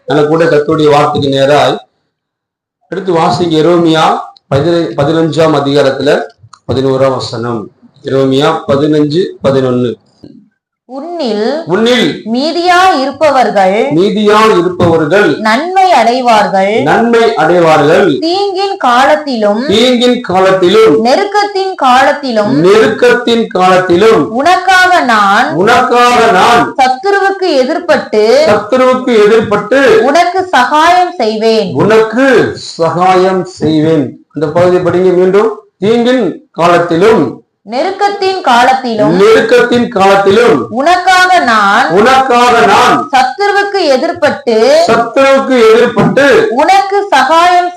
நல்ல கூட கர்த்தருடைய வார்த்தைக்கு நேராய் எடுத்து வாசிங்க. எரேமியா 15ஆம் அதிகாரத்துல 11ஆம் வசனம். எரேமியா 15:11. உன்னில் மீதியா இருப்பவர்கள் நன்மை அடைவார்கள். தீங்கின் காலத்திலும் நெருக்கத்தின் காலத்திலும் உனக்காக நான் சத்துருவுக்கு எதிர்பட்டு உனக்கு சகாயம் செய்வேன். அந்த பகுதி படிங்க மீண்டும். தீங்கின் காலத்திலும் நெருக்கத்தின் காலத்திலும் உனக்காக நான் சத்துருவுக்கு எதிர்பட்டு உனக்கு சகாயம்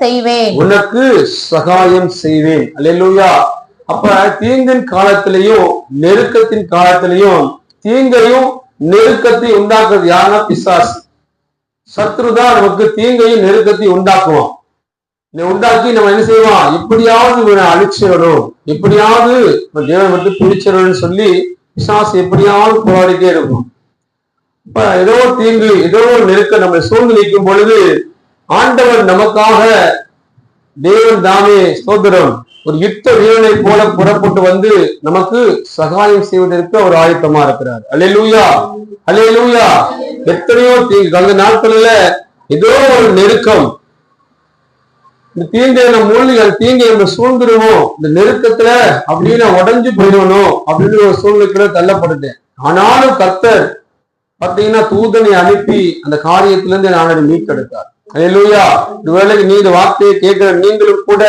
செய்வேன். அல்லேலூயா. அப்ப தீங்கின் காலத்திலையும் நெருக்கத்தின் காலத்திலையும் தீங்கையும் நெருக்கத்தை உண்டாக்குறது யாருன்னா பிசாசு. சத்ருதான் நமக்கு தீங்கையும் நெருக்கத்தையும் உண்டாக்குவோம். உண்டாக்கி நம்ம என்ன செய்வோம், எப்படியாவது இவனை அழிச்சிடணும், எப்படியாவது தேவனை விட்டு பிடிச்சிடணும்னு சொல்லி பிசாசு எப்படியாவது போராடிட்டே இருக்கும். இப்ப ஏதோ தீங்கு, ஏதோ நெருக்க நம்ம சூழ்ந்து நிற்கும் பொழுது ஆண்டவர் நமக்காக தேவன் தாமே ஸ்தோத்திரம் ஒரு யுத்த வீரனை போல புறப்பட்டு வந்து நமக்கு சகாயம் செய்வதற்கு அவர் ஆயத்தமா இருக்கிறார். அல்லேலூயா, அல்லேலூயா. எத்தனையோ தீங்கு கடந்த நாட்களில ஏதோ ஒரு நெருக்கம், இந்த தீங்கை நம்ம மூலிகள் தீங்கை நம்ம சூழ்ந்துருவோம், இந்த நெருக்கத்துல அப்படின்னு உடஞ்சு போயிடணும் அப்படின்னு ஒரு சூழ்நிலைக்குள்ள தள்ளப்பட்டுட்டேன். ஆனாலும் கர்த்தர் பார்த்தீங்கன்னா தூதனை அனுப்பி அந்த காரியத்துல இருந்து நான் மீட்டெடுத்தார். அல்லேலூயா. ஒரு வேளைக்கு நீ இந்த வார்த்தையை கேட்கிற நீங்களும் கூட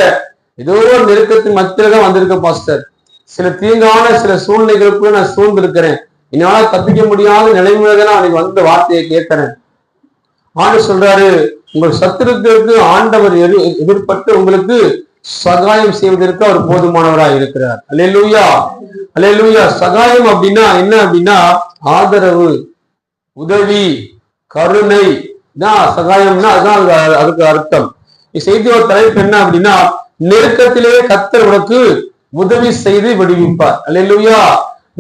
ஏதோ ஒரு நெருக்கத்தின் மத்தியில தான் வந்திருக்க பாஸ்டர். சில தீங்கான சில சூழ்நிலைகளுக்குள்ள நான் சூழ்ந்திருக்கிறேன், என்னால தப்பிக்க முடியாத நிலைமையில தான் நான் வந்த வார்த்தையை கேட்கிறேன். ஆண்டு சொல்றாரு, உங்கள் சத்துருக்களுக்கு ஆண்டவர் எதிர்பட்டு உங்களுக்கு சகாயம் செய்வதற்கு அவர் போதுமானவராக இருக்கிறார். அல்லேலூயா, அல்லேலூயா. சகாயம் அப்படின்னா என்ன அப்படின்னா ஆதரவு, உதவி, கருணை தான் சகாயம்னா அதுதான் அதுக்கு அர்த்தம். செய்தியோட தலைப்பு என்ன அப்படின்னா நெருக்கத்திலே கர்த்தர் உனக்கு உதவி செய்து விடுவிப்பார். அல்லேலூயா.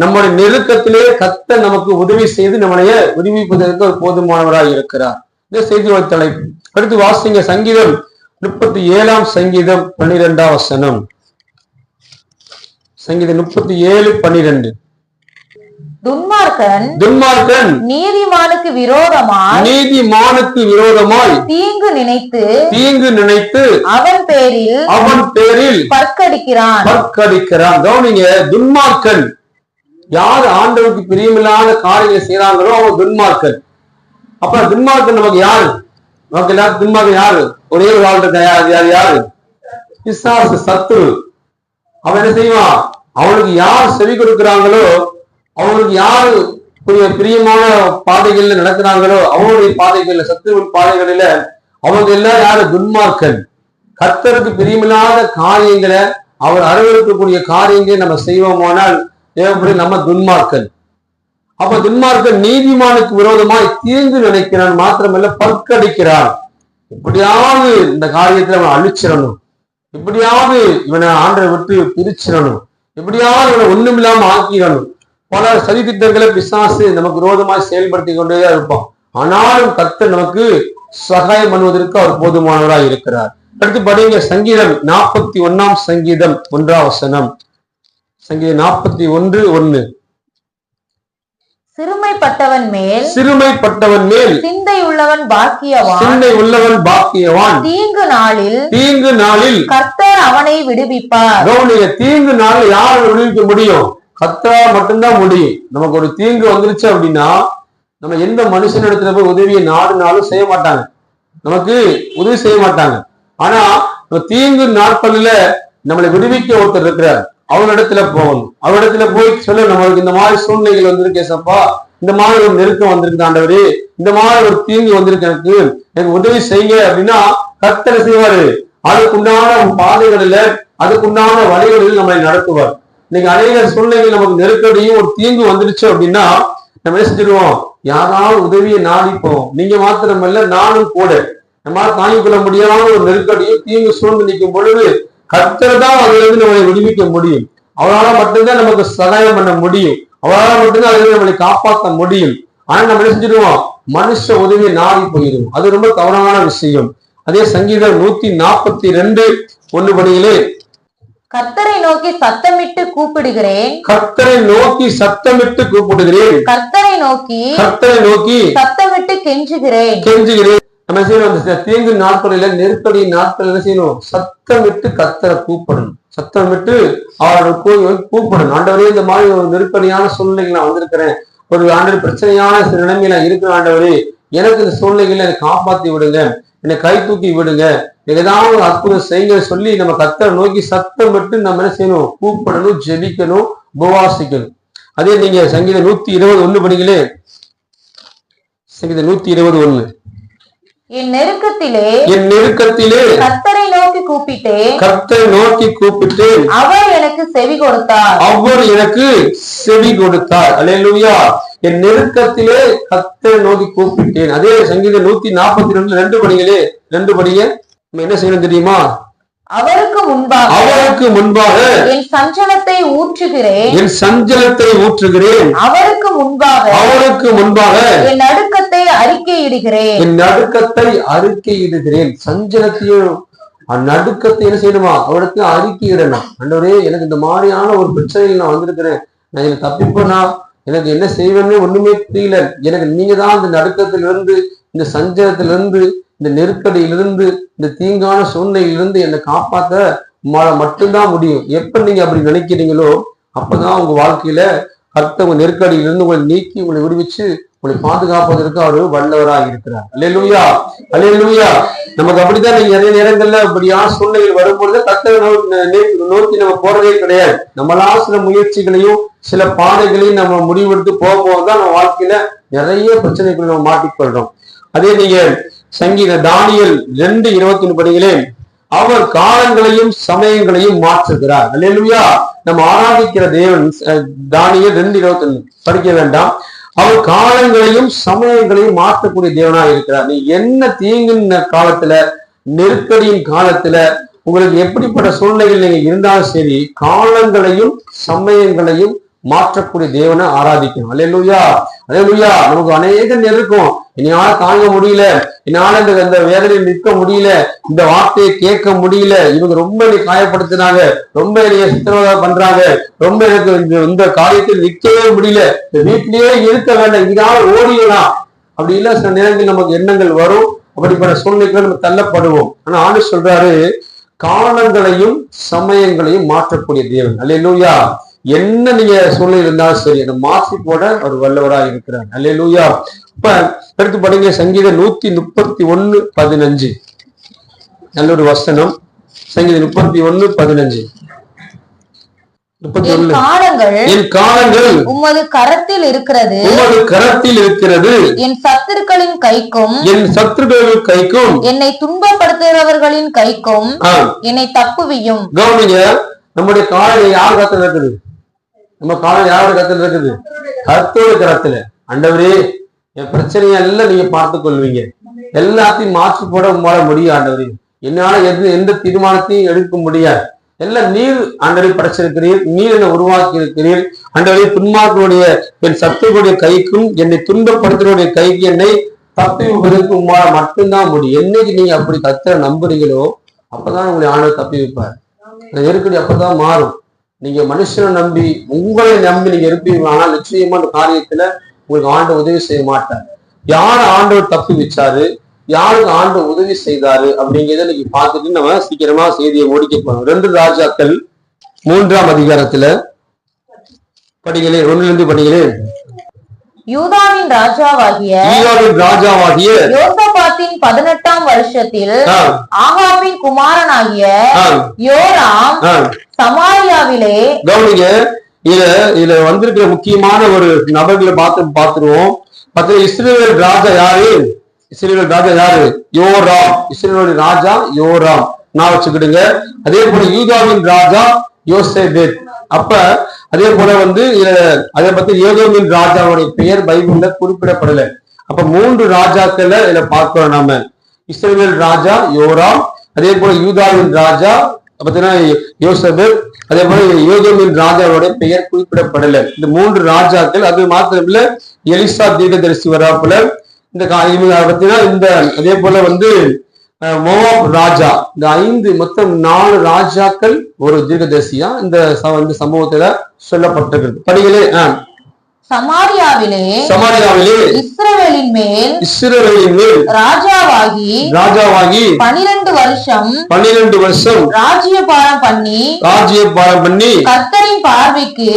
நம்முடைய நெருக்கத்திலே கர்த்தர் நமக்கு உதவி செய்து நம்மளைய விடுவிப்பதற்கு ஒரு போதுமானவராக இருக்கிறார். இந்த செய்தியோட தலைப்பு. அடுத்து வாசிங்க சங்கீதம் 37ஆம் சங்கீதம் 12ஆம் வசனம். சங்கீதம் 37:12. துன்மார்க்கன் நீதிமானுக்கு விரோதமாய் தீங்கு நினைத்து அவன் பேரில் பற்கடிக்கிறான். கவனிங்க, துன்மார்க்கன் யார் ஆண்டவருக்கு பிரியமில்லாத காரியங்களை செய்யறாங்களோ அவன் துன்மார்க்கன். அப்ப துன்மார்க்கன் நமக்கு யாரு? நமக்கு எல்லாரும் துன்மார்க்கன் யாரு? ஒரே ஒரு ஆள் யாரு? பிசாசு, சத்துரு. அவன் என்ன செய்வான்? அவனுக்கு யார் செவி கொடுக்கிறாங்களோ, அவங்களுக்கு யாரு பிரியமான பாதைகள்ல நடக்கிறாங்களோ அவனுடைய பாதைகள்ல, சத்துருவின் பாதைகளில அவங்க எல்லாம் யாரு? துன்மார்க்கன். கர்த்தருக்கு பிரியமில்லாத காரியங்களை, அவர் அருவருக்கக்கூடிய காரியங்களை நம்ம செய்வோமானால் தேவைப்படி நம்ம துன்மார்க்கன். அப்ப துன்மார்க்கன் நீதிமானுக்கு விரோதமாய் தீங்கு நினைக்கிறான், மாத்திரமல்ல பற்கடிக்கிறான். எப்படியாவது இந்த காரியத்துல அவனை அழிச்சிடணும், எப்படியாவது இவனை ஆண்டரை விட்டு பிரிச்சிடணும், எப்படியாவது இவனை ஒண்ணுமில்லாம ஆக்கிடணும். பல சதித்திட்டங்களை பிசாசு நமக்கு விரோதமாய் செயல்படுத்தி கொண்டேதான் இருப்பான். ஆனாலும் கர்த்தர் நமக்கு சகாயம் பண்ணுவதற்கு அவர் போதுமானவராக இருக்கிறார். அடுத்து படிங்க சங்கீதம் 41ஆம் சங்கீதம் 1ஆம் வசனம். சங்கீதம் 41:1. சிறுமைப்பட்டவன் மேல் சிந்தை உள்ளவன் பாக்கியவான். தீங்கு நாளில் கர்த்தர் அவனை விடுவிப்பார். தீங்கு நாளில் யாரை விடுவிக்க முடியும்? கர்த்தரா மட்டும்தான் முடியும். நமக்கு ஒரு தீங்கு வந்துருச்சு அப்படின்னா நம்ம எந்த மனுஷனிடத்துல போய் உதவியை நாடுனாலும் செய்ய மாட்டாங்க, நமக்கு உதவி செய்ய மாட்டாங்க. ஆனா தீங்கு நாட்களில நம்மளை விடுவிக்க ஒருத்தர் இருக்கிறார், அவரிடத்துல போகணும். அவரிடத்துல போய் சொல்ல, நம்மளுக்கு இந்த மாதிரி சூழ்நிலைகள் வந்திருக்கு சப்பா, இந்த மாதிரி ஒரு நெருக்கம் வந்திருக்கு ஆண்டவரே, இந்த மாதிரி ஒரு தீங்கு வந்திருக்கு, எனக்கு உதவி செய்யுங்க அப்படின்னா கர்த்தர் செய்வாரு. அதுக்குண்டான பாதைகளில, அதுக்குண்டான வழிகளில் நம்மளை நடத்துவார். இன்னைக்கு அநேக சூழ்நிலைகள் நமக்கு நெருக்கடியும் ஒரு தீங்கு வந்துருச்சு அப்படின்னா நம்ம என்ன செஞ்சிருவோம்? யாராவது உதவியை நாடிப்போம். நீங்க மாத்திரமல்ல, நானும் கூட. நம்மளால தாங்கிக் கொள்ள முடியாத ஒரு நெருக்கடியும் தீங்கு சூழ்ந்து நிற்கும் பொழுது கர்த்தர் தான் அதுல இருந்து நம்மளை விடுவிக்க முடியும். அவரால் மட்டும்தான் நமக்கு சகாயம் பண்ண முடியும். அவரால் மட்டும்தான் அதுல நம்மளை காப்பாற்ற முடியும். ஆனா நம்ம என்ன செஞ்சிருவோம்? மனுஷ உதவி நாடி போயிடும். அது ரொம்ப தவறான விஷயம். அதே சங்கீதம் 142:1 படியிலே, கர்த்தரை நோக்கி சத்தமிட்டு கூப்பிடுகிறேன், கர்த்தரை நோக்கி சத்தமிட்டு கூப்பிடுகிறேன், கர்த்தரை நோக்கி சத்தமிட்டு கெஞ்சுகிறேன். நம்ம செய்யணும், தீங்கு நாட்களில, நெருக்கடி நாட்கள் என்ன செய்யணும்? சத்தமிட்டு கர்த்தரை கூப்பிடணும். சத்தமிட்டு அவர்கள் கூப்பிடணும். ஆண்டவரே, இந்த மாதிரி ஒரு நெருக்கடியான சூழ்நிலைக்கு நான் வந்திருக்கிறேன், ஒரு ஆண்டு பிரச்சனையான நிலைமையில இருக்கிற ஆண்டவரே, எனக்கு இந்த சூழ்நிலைகளை என்னை காப்பாத்தி விடுங்க, என்னை கை தூக்கி விடுங்க, ஏதாவது ஒரு அற்புதம் செய்ய சொல்லி நம்ம கர்த்தரை நோக்கி சத்தமிட்டு நம்ம என்ன செய்யணும்? கூப்பிடணும், ஜெபிக்கணும், உபவாசிக்கணும். அதே நீங்க சங்கீதம் 121 படிங்களே. சங்கீதம் 121. என் நெருக்கத்திலே கர்த்தரை நோக்கி கூப்பிட்டேன், அவர் எனக்கு செவி கொடுத்தார். அல்லேலூயா. என் நெருக்கத்திலே கர்த்தரை நோக்கி கூப்பிட்டேன். அதே சங்கீதம் 142 படிங்களே. 2 படிங்க. நம்ம என்ன செய்யணும் தெரியுமா? அவருக்கு முன்பாக என் சஞ்சலத்தை ஊற்றுகிறேன், அவருக்கு முன்பாக என் நடுக்கத்தை அறிக்கையிடுகிறேன். சஞ்சலத்தையும் நடுக்கத்தை என்ன செய்யணுமா? அவருக்கு அறிக்கையிடணும். ஆண்டவரே, எனக்கு இந்த மாதிரியான ஒரு பிரச்சனையில் நான் வந்திருக்கிறேன், நான் இதை தப்பிப்பேனா, எனக்கு என்ன செய்வேன்னு ஒண்ணுமே புரியல, எனக்கு நீங்க தான் இந்த நடுக்கத்திலிருந்து, இந்த சஞ்சலத்திலிருந்து, இந்த நெருக்கடியிலிருந்து, இந்த தீங்கான சூழ்நிலையிலிருந்து என்னை காப்பாத்த மட்டும்தான் முடியும். எப்ப நீங்க அப்படி நினைக்கிறீங்களோ அப்பதான் உங்க வாழ்க்கையில கர்த்தர் உங்க நெருக்கடியிலிருந்து உங்களை நீக்கி உங்களை விடுவிச்சு உங்களை பாதுகாப்பதற்கு அவரு வல்லவராக இருக்கிறார். அல்லேலூயா, அல்லேலூயா. நமக்கு அப்படித்தான் நீங்க நிறைய நேரங்கள்ல அப்படியான சூழ்நிலைகள் வரும்பொழுது கர்த்தரை நோக்கி நம்ம போறதே கிடையாது. நம்மளா சில முயற்சிகளையும் சில பாதைகளையும் நம்ம முடிவெடுத்து போகும்போதுதான் நம்ம வாழ்க்கையில நிறைய பிரச்சனைகளை நம்ம மாட்டிக்கொள்றோம். அதே நீங்க சங்கீத தானியேல் 2:21 படிகளே, அவர் காலங்களையும் சமயங்களையும் மாற்றுகிறார். அல்லேலூயா. நம்ம ஆராதிக்கிற தேவன். தானியேல் 2:21 படிக்க வேண்டாம். அவர் காலங்களையும் சமயங்களையும் மாற்றக்கூடிய தேவனா இருக்கிறார். நீ என்ன தீங்கின் காலத்துல, நெருக்கடியின் காலத்துல, உங்களுக்கு எப்படிப்பட்ட சூழ்நிலைகள் நீங்க இருந்தாலும் சரி, காலங்களையும் சமயங்களையும் மாற்றக்கூடிய தேவனை ஆராதிக்கணும். அல்லேலூயா, அல்லேலூயா. நமக்கு அநேக நெருக்கம், என்னால தாங்க முடியல, என்னால இந்த வேதனையில் நிற்க முடியல, இந்த வார்த்தையை கேட்க முடியல, இவங்க ரொம்ப என்னை காயப்படுத்தினாங்க, ரொம்ப என்னைய சித்திரவதை பண்றாங்க, ரொம்ப எனக்கு இந்த காரியத்தில் நிற்கவே முடியல, இந்த வீட்டிலேயே இருக்க வேண்டாம், இதனால ஓடிடலாம், அப்படி இல்ல சில நேரங்கள் நமக்கு எண்ணங்கள் வரும். அப்படிப்பட்ட சூழ்நிலைகளை நம்ம தள்ளப்படுவோம். ஆனா ஆண்டு சொல்றாரு, காலங்களையும் சமயங்களையும் மாற்றக்கூடிய தேவன். அல்லேலூயா. என்ன நீங்க சூழ்நிலை இருந்தாலும் சரி, அதை மாற்றி போட அவர் வல்லவராக இருக்கிறார். அல்லேலூயா. இப்ப எடுத்து படிங்க சங்கீதம் 131:15. நல்ல ஒரு வசனம். சங்கீதம் 31:15. என் காலங்கள் உமது கரத்தில் இருக்கிறது, என் சத்துருக்களின் கைக்கும் என்னை துன்பப்படுத்துகிறவர்களின் கைக்கும் என்னை தப்புவியும். கவனிங்க, நம்முடைய காலம் யார் கரத்துல இருக்குது? நம்ம காலம் யாரோட கரத்துல இருக்குது? கர்த்தரோட கரத்துல. ஆண்டவரே, என் பிரச்சனையை எல்லாம் நீங்க பார்த்துக் கொள்வீங்க, எல்லாத்தையும் மாற்றி போட உங்களால முடியும். ஆண்டவரே, என்னால எந்த தீர்மானத்தையும் எடுக்க முடியாது, எல்லாம் நீர் ஆண்டவரை படைச்சிருக்கிறீர், நீர் என்னை உருவாக்கி இருக்கிறீர். ஆண்டவரே, துன்மார்களுடைய என் சத்துருடைய கைக்கும் என்னை துன்பப்படுத்துறவுடைய கைக்கு என்னை தப்பிவிப்பதற்கு உங்களால மட்டும்தான் முடியும். என்னைக்கு நீங்க அப்படி கர்த்தரை நம்புறீங்களோ அப்பதான் உங்களை ஆண்டவர் தப்பி வைப்பார். நெருக்கடி அப்பதான் மாறும். நீங்க மனுஷனை நம்பி, உங்களை நம்பி நீங்க இருப்பீங்க, ஆனால் நிச்சயமா அந்த காரியத்துல உங்களுக்கு ஆண்டவர் உதவி செய்ய மாட்டார். யார் ஆண்டவர் தப்பி வச்சாரு, யாருக்கு ஆண்டவர் உதவி செய்தாரு அப்படிங்கிறத இன்னைக்கு பார்த்துட்டு நம்ம சீக்கிரமா செய்தியை முடிக்க போறோம். 2 ராஜாக்கள் 3ஆம் அதிகாரத்துல படிகளே, 1 படிகளே. யூதாவின் ராஜாவாகிய யோசபாத்தின் 18ஆம் வருஷத்தில் ஆகாபின் குமாரனாகிய யோராம் சமாரியாவிலே. கவனிங்க, இதுல வந்திருக்கிற முக்கியமான ஒரு நபர்களை பார்த்துருவோம். இஸ்ரவேல் ராஜா யாரு? யோராம். இஸ்ரவேலுடைய ராஜா யோராம், நான் வச்சுக்கிடுங்க. அதே போல யூதாவின் ராஜா யோசேபேத். அப்ப அதே போல அதை பத்தி யோகோமின் ராஜாவுடைய பெயர் பைபிள்ல குறிப்பிடப்படல. அப்ப 3 ராஜாக்கள் இதுல பார்க்கிறோம் நாம. இஸ்ரவேல் ராஜா யோராம், அதே போல யூதாவின் ராஜா பார்த்தீங்கன்னா யோசேபேத், அதே போல யோகோமின் ராஜாவுடைய பெயர் குறிப்பிடப்படல. இந்த 3 ராஜாக்கள். அது மாத்திரம் இல்ல, எலிசா தீர்க்கதரிசி வராப்புல, இந்த பார்த்தீங்கன்னா இந்த அதே போல மோவாப் ராஜா, இந்த 5 மொத்தம் 4 ராஜாக்கள் ஒரு தீர்க்கதரிசியா இந்த சம்பவத்துல சொல்லப்பட்டிருக்கிறது. படிகளே. சமாரியாவிலே இஸ்ரவேலின் மேல் ராஜாவாகி 12 வருஷம் ராஜ்யபாரம் பண்ணி கர்த்தரின் பார்வைக்கு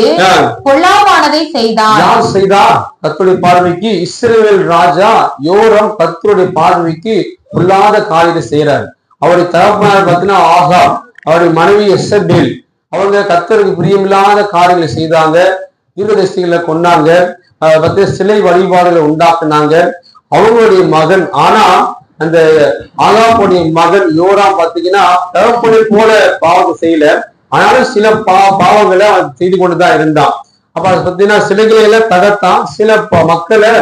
பொல்லாமானதை செய்தான். யார் செய்தார்? கர்த்தருடைய பார்வைக்கு இஸ்ரவேல் ராஜா யோராம் கர்த்தருடைய பார்வைக்கு பொல்லாத காரியத்தை செய்யறாரு. அவருடைய தகப்பனார் பார்த்தீங்கன்னா ஆகாப், அவருடைய மனைவி எசபேல், அவங்க கர்த்தருக்கு பிரியமில்லாத காரியங்களை செய்தாங்க. தீர்க்கதரிசிகளை கொண்டாங்க, சிலை வழிபாடுகளை உண்டாக்குனாங்க. அவங்களுடைய மகன், ஆனா அந்த ஆகாப்புடைய மகன் யோராம் பாத்தீங்கன்னா தகப்பனை போல பாவத்தை செய்யல, ஆனாலும் சில பாவங்களை அவன் செய்து கொண்டுதான் இருந்தான். அப்ப அதை பாத்தீங்கன்னா சிலைகளை எல்லாம் தகர்த்தான், சில மக்களை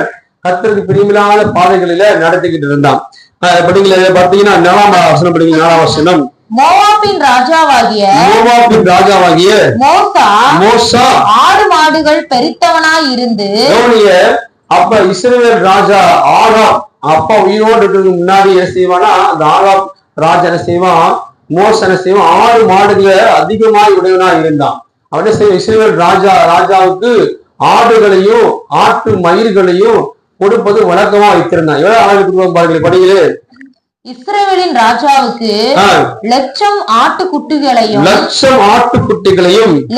கர்த்தருக்கு பிரியமில்லாத பாதைகளில நடத்திக்கிட்டு இருந்தான். படிக்கல பாத்தீங்கன்னா 4ஆம் வசனம் படிங்க. 4ஆம் வசனம். மோவாபின் ராஜாவாகிய மோசா ஆடு மாடுகள் பெரித்தவனாய் இருந்து. அப்ப இஸ்ரவேல் ராஜா ஆகாப் அப்பா உயிரோடு இருக்கிறதுக்கு முன்னாடி என்ன செய்வானா, அந்த ஆகாப் ராஜா என்ன செய்வான், மோசா என்ன செய்வான், ஆடு மாடுகளை அதிகமாய் உடையவனா இருந்தான். அவன் செய்வான், இஸ்ரவேல் ராஜாவுக்கு ஆடுகளையும் ஆட்டு மயிர்களையும் கொடுப்பது வழக்கமா வைத்திருந்தான். எவ்வளவு ஆளுக்கு பாருங்கள். படிகளே. இஸ்ரவேலின் ராஜாவுக்கு 1,00,000 ஆட்டுக்குட்டிகளையும்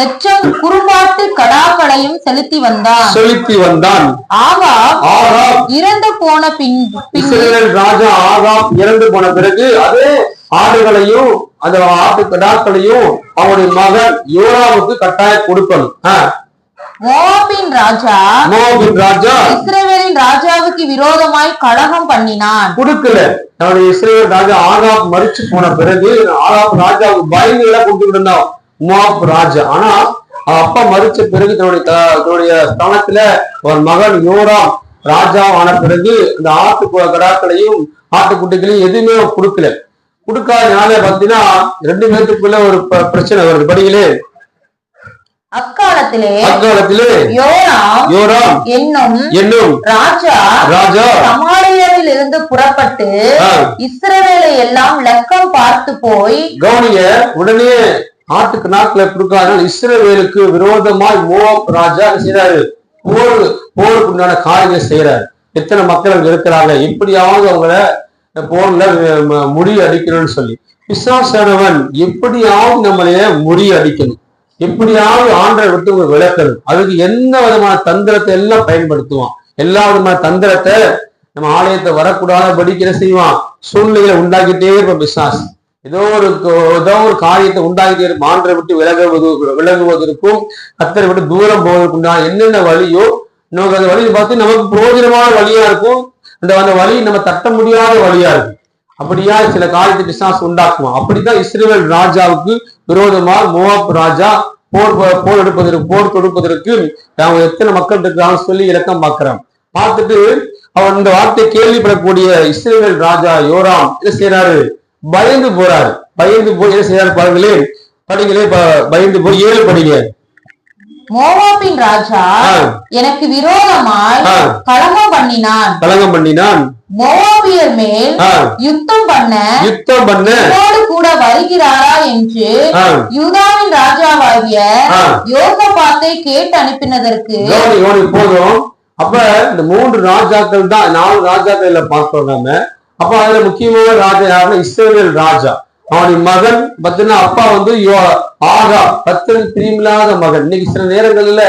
1,00,000 குறும்பாட்டு கடாக்களையும் செலுத்தி வந்தான். ஆகாப் இறந்து போன பின் இஸ்ரவேல் ராஜா ஆகாப் இறந்து போன பிறகு அதே ஆடுகளையும் அந்த ஆட்டு கடாக்களையும் அவருடைய மகன் யோராமுக்கு கட்டாயம் கொடுக்கணும். மோவாபின் ராஜா இஸ்ரவேலின் ராஜாவுக்கு விரோதமாய் கலகம் பண்ணினான். கொடுக்கல. அவருடைய இஸ்ரவேல் ராஜா ஆகாப் மரிச்சு போன பிறகு ஆகாப் ராஜாவுக்கு பயந்து எல்லாம் கொடுத்துக்கிட்டு இருந்தான் மோவாப் ராஜா. ஆனா அப்பா மரிச்ச பிறகு தன்னுடைய ஸ்தானத்துல ஒரு மகன் யோராம் ராஜா ஆன பிறகு இந்த ஆட்டு கடாக்களையும் ஆட்டுக்குட்டிகளையும் எதுவுமே கொடுக்கல. கொடுக்காதனால பாத்தீங்கன்னா 2 பேருக்குள்ள ஒரு பிரச்சனை வருது. படிகளே. அக்காலத்திலே யோராம் என்னும் ராஜா சமாரியாவில் இருந்து புறப்பட்டு இஸ்ரவேலை எல்லாம் லக்கம் பார்த்து போய். கவனிய, உடனே ஆட்டுக்கு நாட்களை கொடுக்காத இஸ்ரவேலுக்கு விரோதமாய் மோவாப் ராஜா செய்யறாரு, போருக்கு உண்டான காரியங்களை செய்யறாரு. எத்தனை மக்கள் அங்க இருக்கிறாங்க, எப்படியாவது அவங்கள போர்ல முறியடிக்கணும்னு சொல்லி பிசாசானவன் எப்படியாவது நம்மளைய முறியடிக்கணும், எப்படியாவது ஆண்டரை விட்டு விளக்கணும். அதுக்கு என்ன விதமான தந்திரத்தை எல்லாம் பயன்படுத்துவான். எல்லா விதமான தந்திரத்தை நம்ம ஆலயத்தை வரக்கூடாத படிக்கிற செய்வான். சூழ்நிலைகளை உண்டாக்கிட்டே இருப்ப பிசாஸ். ஏதோ ஒரு காரியத்தை உண்டாக்கிட்டே இருப்போம். ஆண்டரை விட்டு விலகுவதற்கும் கர்த்தரை விட்டு தூரம் போவதற்குண்டா என்னென்ன வழியோ நமக்கு அந்த வழியை பார்த்து நமக்கு பிரயோஜனமான வழியா இருக்கும். அந்த வழி நம்ம தட்ட முடியாத வழியா இருக்கும். அப்படியா சில காரியத்தை பிசாசு உண்டாக்குவான். அப்படித்தான் இஸ்ரவேல் ராஜாவுக்கு விரோதமாக மோவாப் ராஜா போர் தொடுப்பதற்கு அவங்க எத்தனை மக்கள் இருக்கிறாங்க சொல்லி இலக்கம் பார்க்கிறான். பார்த்துட்டு அவன் இந்த வார்த்தை கேள்விப்படக்கூடிய இஸ்ரவேல் ராஜா யோராம் என்ன செய்யறாரு, பயந்து போறாரு. பயந்து போய் என்ன செய்யறாரு பாருங்களே, படிங்களே, பயந்து போய் 7 படிங்க. மோவாபின் ராஜா எனக்கு விரோதமாய் கலகம் பண்ணினான். மோவாபியர் மேல் யுத்தம் பண்ண கூட வருகிறாரா என்று யூதாவின் ராஜாவாகிய யோசபாத்தை கேட்டு அனுப்பினதற்கு. போதும். அப்ப இந்த 3 ராஜாக்கள் தான், 4 ராஜாக்கள் பார்த்தோம் நாம. அப்ப அதுல முக்கியமான ராஜா யாருன்னா இஸ்ரவேல் ராஜா. அவனுடைய மகன் பார்த்தீங்கன்னா அப்பா ஆகாப், கர்த்தருக்கு பிரியமில்லாத மகன். இன்னைக்கு சில நேரங்கள்ல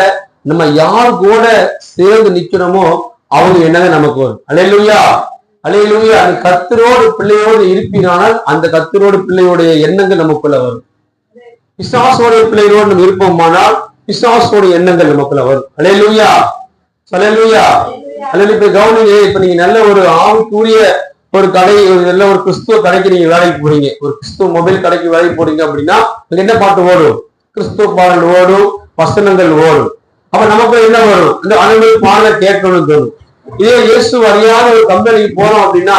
நம்ம யார் கூட சேர்ந்து நிக்கிறோமோ அவங்க என்னங்க நமக்கு வரும். அல்லேலூயா, அல்லேலூயா. அந்த கர்த்தரோடு பிள்ளையோடு இருப்பினால் அந்த கர்த்தரோடு பிள்ளையோடைய எண்ணங்கள் நமக்குள்ள வரும். பிசாசோடைய பிள்ளையோடு நம்ம இருப்போமானால் பிசாசோடைய எண்ணங்கள் நமக்குள்ள வரும். அல்லேலூயா, அல்லேலூயா, அல்லேலூயா. இப்ப கவனிங்க, இப்ப நீங்க நல்ல ஒரு ஆவிக்குரிய ஒரு கடை, நல்ல ஒரு கிறிஸ்துவ கடைக்கு நீங்க வேலைக்கு போறீங்க, ஒரு கிறிஸ்துவ மொபைல் கடைக்கு வேலைக்கு போறீங்க அப்படின்னா என்ன பாட்டு ஓடும்? கிறிஸ்துவ பாடல் ஓடும், வசனங்கள் ஓடும். அப்ப நமக்கு என்ன வரும்? இந்த அனைவரும் பாடலை கேட்கணும்னு தோணும். இதே இயேசு அறியாத ஒரு கம்பெனிக்கு போறோம் அப்படின்னா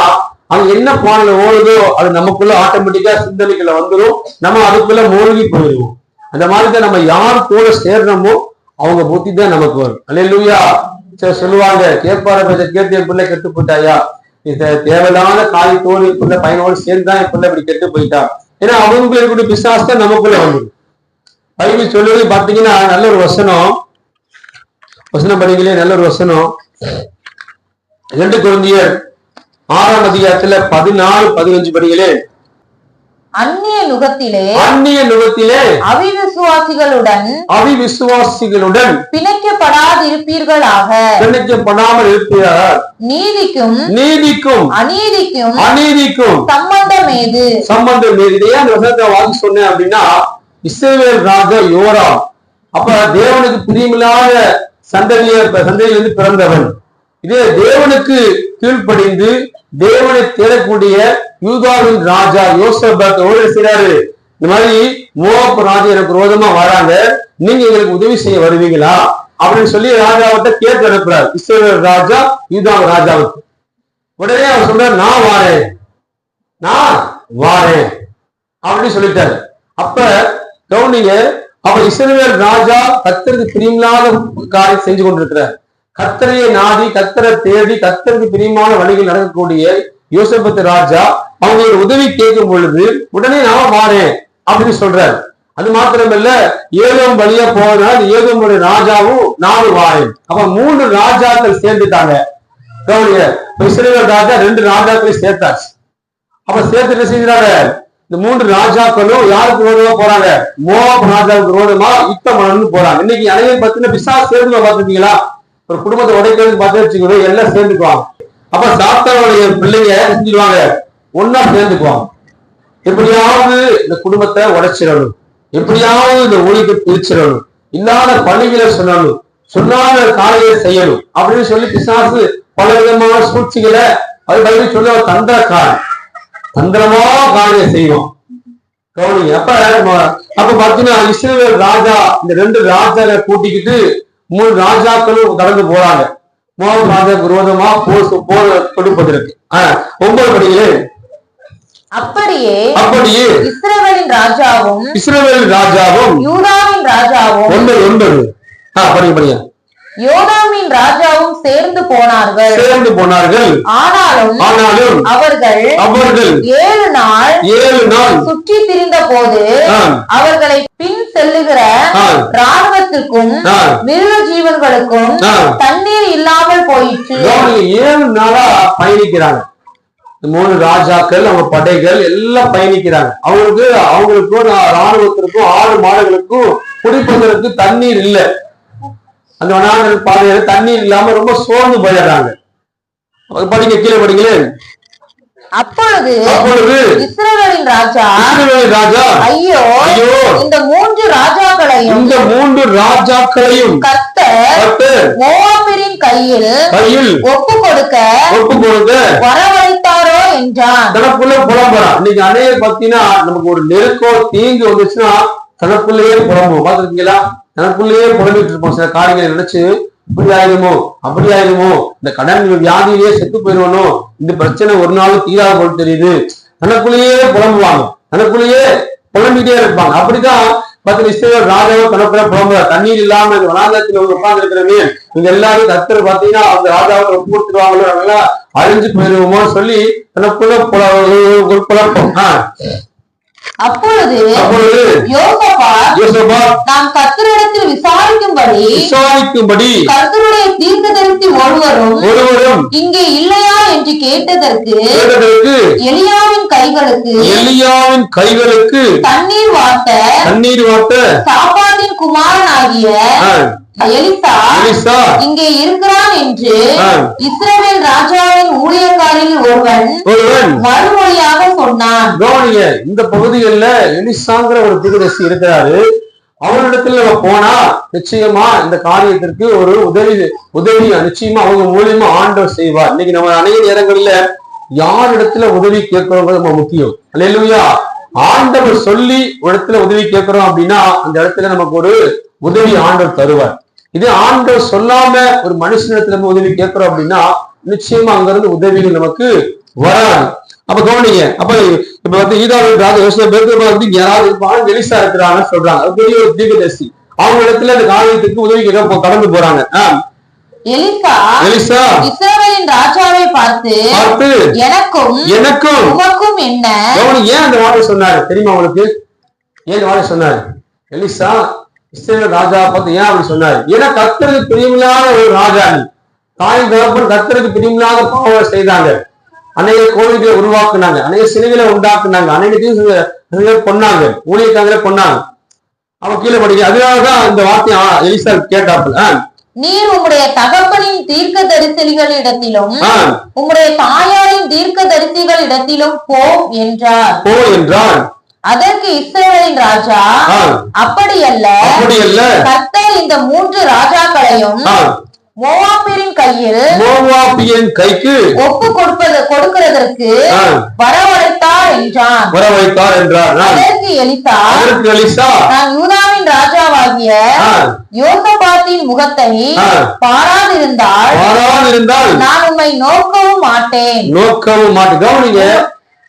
அங்க என்ன பாடல் ஓடுதோ அது நமக்குள்ள ஆட்டோமேட்டிக்கா சிந்தனைக்குள்ள வந்துடும். நம்ம அதுக்குள்ள மூழ்கி போயிடுவோம். அந்த மாதிரி தான் நம்ம யார் கூட சேர்றோமோ அவங்க புத்தி தான் நமக்கு வரும். அல்லேலூயா, சொல்லுவாங்க, கேட்பார பேச கேட்டு என் பிள்ளை கெட்டு போயிட்டாயா, இந்த தேவையில்லாத காய் தோல் பிள்ளை பையனோடு சேர்ந்துதான் என் பிள்ளை இப்படி கெட்டு போயிட்டா. ஏன்னா அவங்களுக்குள்ள இருக்கக்கூடிய பிசாசு தான் நமக்குள்ள வந்தது. பைபிள் சொல்லுவது பாத்தீங்கன்னா நல்ல ஒரு வசனம் படிங்களே, நல்ல ஒரு வசனம் 2 கொரிந்தியர் 6ஆம் அதிகாரத்துல 14-15 படிகளே. அந்நிய நுகத்திலே அவிசுவாசிகளுடன் பிணைக்கப்படாமல் இருப்பீர்கள். நீதிக்கும் அநீதிக்கும் சம்பந்தம் ஏது? ஏன் அந்த வசனத்தை வாங்கி சொன்னேன் அப்படின்னா, இஸ்ரவேல் ராஜா யோராம் அப்ப தேவனுக்கு பிரியமில்லாத சந்ததியிலிருந்து பிறந்தவன். இதே தேவனுக்கு கீழ்ப்படிந்து தேவனை தேடக்கூடிய யூதாவின் ராஜா யோசபாத் செய்றாரு, இந்த மாதிரி மோவாப் ராஜா எனக்கு விரோதமா வராங்க, நீங்க எங்களுக்கு உதவி செய்ய வருவீங்களா அப்படின்னு சொல்லி ராஜாவிட்ட கேட்டு அனுப்புறாரு, இஸ்ரவேல் ராஜா யூதாவின் ராஜாவுக்கு. உடனே அவர் சொல்றாரு, நான் வாரேன் அப்படின்னு சொல்லிட்டாரு. அப்ப கவுனிங்க, அவர் இஸ்ரவேல் ராஜா கர்த்தருக்கு பிரியமில்லாத காரியம் செஞ்சு கொண்டிருக்கிறார். கர்த்தரையை நாடி கர்த்தரை தேடி கர்த்தருக்கு பிரியமான வழிகள் நடக்கக்கூடிய யோசபாத் ராஜா அவங்களோட உதவி கேட்கும் பொழுது உடனே நான் வாரேன் அப்படின்னு சொல்றாரு. அது மாத்திரமல்ல, ஏதோம் வழியா போவதனால ஏதோமுடைய ராஜாவும் நானும் வாரேன். அப்ப 3 ராஜாக்கள் சேர்ந்துட்டாங்க. கவுனிங்க, இஸ்ரவேல் ராஜா 2 ராஜாக்களை சேர்த்தாச்சு. அப்ப சேர்த்து என்ன செய்கிறாங்க, இந்த 3 ராஜாக்களும் யாருக்கு விரோதமா போறாங்க, மோவாப் ராஜாவுக்கு விரோதமா யுத்தம் பண்ணணும்னு போறாங்க. இன்னைக்கு அனைவரும் பார்த்தீங்கன்னா பிசாசு சேர்ந்து பாத்துட்டீங்களா, ஒரு குடும்பத்தை உடைக்கிறது பார்த்து வச்சுக்கணும், எல்லாம் சேர்ந்துக்குவாங்க. அப்ப சாத்தானுடைய பிள்ளைங்க செஞ்சிருவாங்க, ஒன்னா சேர்ந்துக்குவாங்க. எப்படியாவது இந்த குடும்பத்தை உடைச்சிடணும், எப்படியாவது இந்த ஊழியத்தை பிரிச்சிடணும், இல்லாத பணிகளை சொல்லணும், சொல்லாத காரியத்தை செய்யணும் அப்படின்னு சொல்லி பிசாசு பல விதமான சூழ்ச்சிகளை அது பதில் சொல்ல தந்திரமா காரியம் செய்வோம். கவனிங்க, அப்ப பாத்தீங்கன்னா இஸ்ரவேல் ராஜா இந்த 2 ராஜாவை கூட்டிக்கிட்டு 3 ராஜாக்களும் கடந்து போறாங்க மோவாப் ராஜாவுக்கு விரோதமா போர் கொடுப்பதற்கு. 9 படிகளே. அப்படியே இஸ்ரவேலின் ராஜாவும் யூதாவின் ராஜாவும் 9 படிங்க. யோதாமின் ராஜாவும் சேர்ந்து போனார்கள். ஆனாலும் அவர்கள் 7 நாள் சுற்றி திரிந்த போது அவர்களை பின் செல்லுகிற ராணுவத்திற்கும் மிருக ஜீவன்களுக்கும் தண்ணீர் இல்லாமல் போயிற்று. 7 நாளா பயணிக்கிறாங்க 3 ராஜாக்கள், அவங்க படைகள் எல்லாம் பயணிக்கிறாங்க. அவங்களுக்கும் ராணுவத்திற்கும் 6 மாடுகளுக்கும் குடிப்பதற்கு தண்ணீர் இல்லை. அந்த வனாந்தர பாதையில தண்ணீர் இல்லாம ரொம்ப சோர்ந்து போயிடுறாங்க. படிங்க, கீழே படிங்களேன். அப்பொழுது இஸ்ரவேலின் ராஜா ஐயோ, இந்த 3 ராஜாக்களையும் கர்த்தர் மோவாபியரின் கையில் ஒப்பு கொடுக்க வரவழைத்தாரோ என்றான். தனக்குள்ள புலம்புறான். இன்னைக்கு அநேகர் பார்த்தீங்கன்னா நமக்கு ஒரு நெருக்கம் தீங்கு வந்துச்சுன்னா தனக்குள்ளேயே புலம்புவோம். பாத்துருக்கீங்களா? தனக்குள்ளேயே புலம்பிட்டு இருப்போம். சில காரியங்களை நினைச்சு இப்படி ஆயிடுமோ, இந்த கடன் வியாதியிலேயே செத்து போயிடுவனும், இந்த பிரச்சனை ஒரு நாள் தீராத போல் தெரியுது, தனக்குள்ளேயே புலம்புவாங்க, தனக்குள்ளேயே புலம்பிட்டே இருப்பாங்க. அப்படிதான் இஸ்ரவேல் ராஜாவும் தனக்குள்ள புலம்புறார். தண்ணீர் இல்லாம இந்த வனாந்தரத்தில் உட்கார்ந்து இருக்கிறமே, இங்க எல்லாரும் கர்த்தர் பாத்தீங்கன்னா அந்த ராஜாவை ஒப்பு கொடுத்துருவாங்களோ, நல்லா அழிஞ்சு போயிருவோமோன்னு சொல்லி தனக்குள்ள குழப்பம். அப்பொழுது யோசபாத் நாம் கர்த்தரிடத்தில் விசாரிக்கும்படி கர்த்தருடைய தீர்க்கதரிசி ஒருவரும் இங்கே இல்லையா என்று கேட்டதற்கு எலியாவின் கைகளுக்கு தண்ணீர் வார்த்த சாப்பாட்டின் குமாரனாகிய எலிசா இங்கே இருக்கிறான் என்று இஸ்ரவேல் ராஜாவின் ஊழியக்காரில் ஒருவன் மறுமொழியாக சொன்னான். இந்த பகுதிகளில் எலிசாங்கிற ஒரு தீர்க்கதரிசி இருக்கிறாரு. அவரிடத்துல நம்ம போனா நிச்சயமா இந்த காரியத்திற்கு ஒரு உதவி நிச்சயமா அவங்க மூலியமா ஆண்டவர் செய்வார். இன்னைக்கு நம்ம அநேக நேரங்கள்ல யாரிடத்துல உதவி கேட்கிறோங்கிறது ரொம்ப முக்கியம். அல்லேலூயா. ஆண்டவர் சொல்லி ஒரு இடத்துல உதவி கேட்கிறோம் அப்படின்னா அந்த இடத்துல நமக்கு ஒரு உதவி ஆண்டவர் தருவார். இது ஆண்டவர் சொல்லாம ஒரு மனுஷனிடத்துல நம்ம உதவி கேட்கிறோம் அப்படின்னா நிச்சயமா அங்க இருந்து உதவிகள் நமக்கு வராது. அப்ப கவனிங்க. அப்ப இப்ப ஈதாவின் பேருக்கு யாராவது இருப்பாங்க, எலிசா இருக்கிறாங்கன்னு சொல்றாங்க. பெரிய ஒரு தீர்க்கதரிசி அவங்க இடத்துல அந்த காரியத்துக்கு உதவி கேட்க கடந்து போறாங்க. எலிசா இஸ்ரவேலின் ராஜாவை பார்த்து எனக்கும் உமக்கும் என்ன? ஏன் அந்த வார்த்தை சொன்னாரு தெரியுமா உங்களுக்கு? ஏன் வார்த்தை சொன்னாரு? எலிசா இஸ்ரவேல் ராஜாவை பார்த்து ஏன் அப்படி சொன்னாரு? ஏன்னா கர்த்தருக்கு பிரியமில்லாத ஒரு ராஜா, தாய் தகப்பன் கர்த்தருக்கு பிரியமில்லாத பாவம் செய்தாங்க, அநேக கோவில்களை உருவாக்குனாங்க, அநேக சிலைகளை உண்டாக்குனாங்க, அநேக கொன்னாங்க, ஊழியக்காரங்களை கொன்னாங்க. அவன் கீழே படிக்க. அதனாலதான் இந்த வார்த்தையை எலிசா கேட்டாப்புல, நீர் உம்முடைய தகப்பனின் தீர்க்க தரிசிகளிடத்திலும் உம்முடைய தாயாரின் தீர்க்க தரிசிகளிடத்திலும் போ என்றார். அதற்கு இஸ்ரவேலின் ராஜா, அப்படியல்ல, கர்த்தர் இந்த 3 ராஜாக்களையும் மோவாபியரின் கைக்கு ஒப்பு கொடுக்கிறதற்கு வரவழைத்தார் என்றான். அதற்கு எலிசா, நான் யூதாவின் ராஜாவாகிய யோசபாத்தின் முகத்தை பாராதிருந்தால் நான் உம்மை நோக்கவும் மாட்டேன்.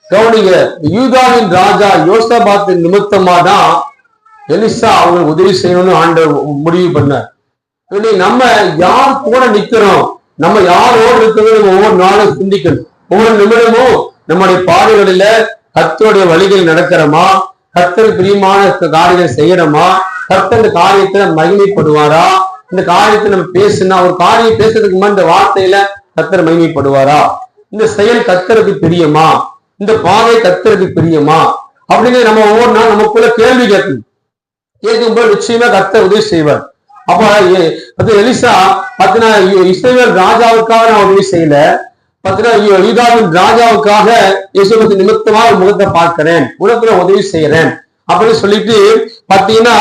கவனிங்க, யூதாவின் ராஜா யோசபாத்தின் நிமித்தமா தான் எலிசா அவங்க உதவி செய்யணும்னு ஆண்டவர் முடிவு பண்ணார். நம்ம யார் கூட நிக்கிறோம், நம்ம யாரோடு இருக்கிறது ஒவ்வொரு நாளும் சிந்திக்கணும். ஒவ்வொரு நிமிடமும் நம்முடைய பாதைகளில கர்த்தருடைய வழிகள் நடக்கிறோமா, கர்த்தருக்கு பிரியமான காரியங்களை செய்யறோமா, கர்த்தர் இந்த காரியத்துல மகிமைப்படுவாரா, இந்த காரியத்தை நம்ம பேசுனா ஒரு காரியம் பேசுறதுக்கு முன்னாடி இந்த வார்த்தையில கர்த்தர் மகிமைப்படுவாரா, இந்த செயல் கர்த்தருக்கு பிரியமா, இந்த பாதை கர்த்தருக்கு பிரியமா அப்படின்னு நம்ம ஒவ்வொரு நாள் நமக்குள்ள கேள்வி கேட்கணும். கேட்கும்போது நிச்சயமா கர்த்தர் உதவி செய்வார். அப்ப எலிசா பாத்தீங்கன்னா இஸ்ரவேல் ராஜாவுக்காக நான் உதவி செய்யல, பாத்தீங்கன்னா யூதாவின் ராஜாவுக்காக யேசுபத்து நிமித்தமா ஒரு முகத்தை பார்க்கிறேன், உனக்கு உதவி செய்யறேன் அப்படின்னு சொல்லிட்டு பாத்தீங்கன்னா